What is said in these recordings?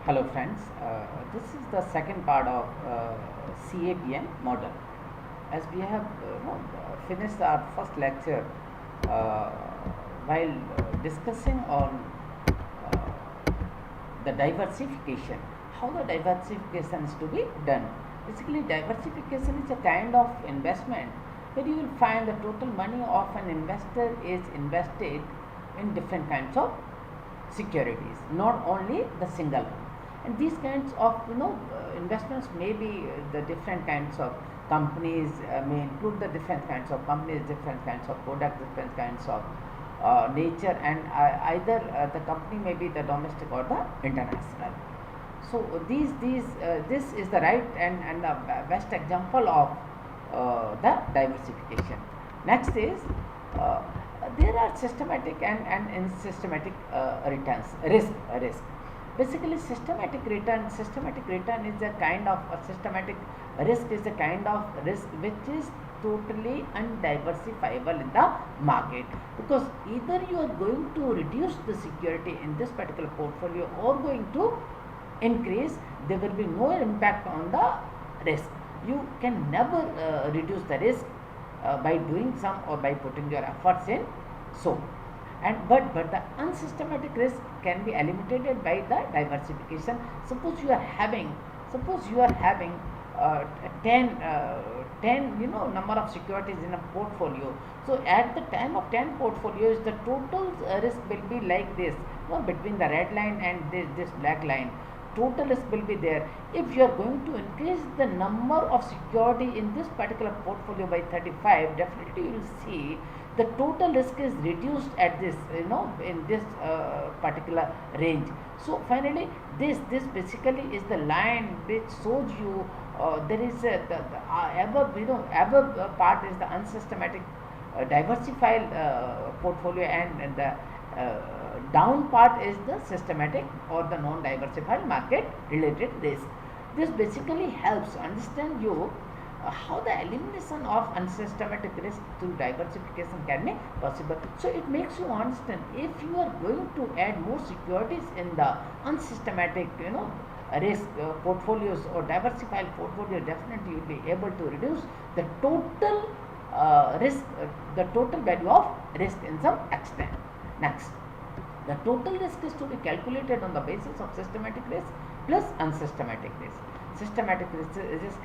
Hello friends, this is the second part of CAPM model. As we have finished our first lecture uh, while discussing on the diversification, how the diversification is to be done. Basically, diversification is a kind of investment where you will find the total money of an investor is invested in different kinds of securities, not only the single one. And these kinds of investments may be the different kinds of companies, may include the different kinds of companies, different kinds of products, different kinds of nature, and either the company may be the domestic or the international. So this is the right and the best example of the diversification. Next is uh, there are systematic and unsystematic returns, risk. Basically, systematic return is a kind of a systematic risk is a kind of risk which is totally undiversifiable in the market, because either you are going to reduce the security in this particular portfolio or going to increase, there will be no impact on the risk. You can never reduce the risk by doing some or by putting your efforts in. So, and but the unsystematic risk can be eliminated by the diversification. Suppose you are having 10 number of securities in a portfolio. So at the time of 10 portfolios, the total risk will be like this, between the red line and this black line. Total risk will be there. If you are going to increase the number of security in this particular portfolio by 35, definitely you will see the total risk is reduced at this, in this particular range. So finally, this basically is the line which shows you there is the above part is the unsystematic diversified portfolio, and the down part is the systematic or the non-diversified market related risk. This basically helps understand you how the elimination of unsystematic risk through diversification can be possible. So it makes you understand, if you are going to add more securities in the unsystematic risk portfolios or diversified portfolio, definitely you will be able to reduce the total risk, the total value of risk in some extent. Next, the total risk is to be calculated on the basis of systematic risk plus unsystematic risk. Systematic risk,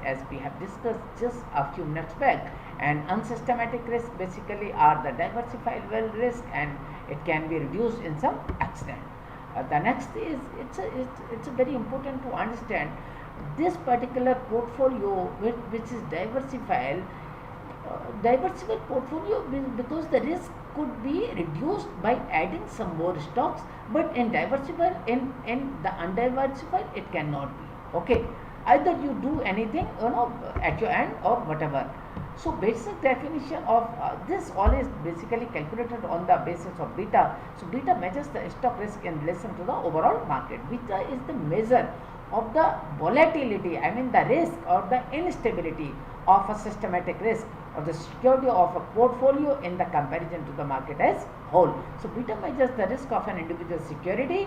as we have discussed just a few minutes back, and unsystematic risk basically are the diversified risk, and it can be reduced in some extent. The next is it's very important to understand this particular portfolio which is diversified. Diversified portfolio, because the risk could be reduced by adding some more stocks, but in diversified, in the undiversified, it cannot be. Okay, either you do anything at your end or whatever. So basic definition of this all is basically calculated on the basis of beta. So beta measures the stock risk in relation to the overall market. Beta is the measure of the volatility, I mean the risk or the instability of a systematic risk or the security of a portfolio in the comparison to the market as whole. So beta measures the risk of an individual security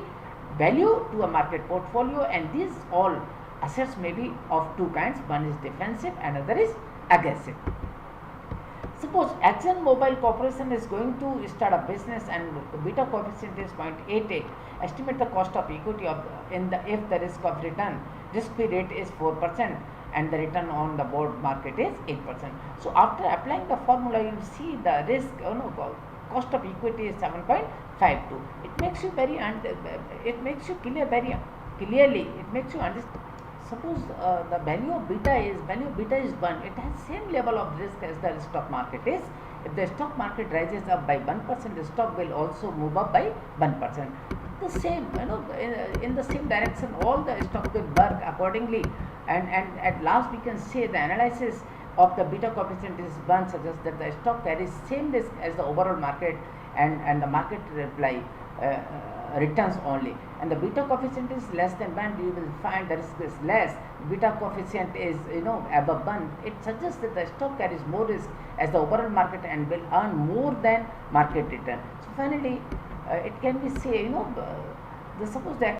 value to a market portfolio, and these all assets may be of two kinds. One is defensive, another is aggressive. Suppose Exxon Mobil Corporation is going to start a business and beta coefficient is 0.88. Estimate the cost of equity of if the risk-free rate is 4% and the return on the board market is 8%. So after applying the formula, you will see the risk cost of equity is 7.52. It makes you clear very clearly. It makes you understand. Suppose the value of beta is 1. It has same level of risk as the stock market is. If the stock market rises up by 1%, the stock will also move up by 1%. The same, in the same direction, all the stock will work accordingly. And at last, we can say the analysis of the beta coefficient is 1 suggests that the stock carries same risk as the overall market, and the market returns only, and the beta coefficient is less than 1, you will find the risk is less. Beta coefficient is above 1, it suggests that the stock carries more risk as the overall market and will earn more than market return. So finally, it can be say suppose that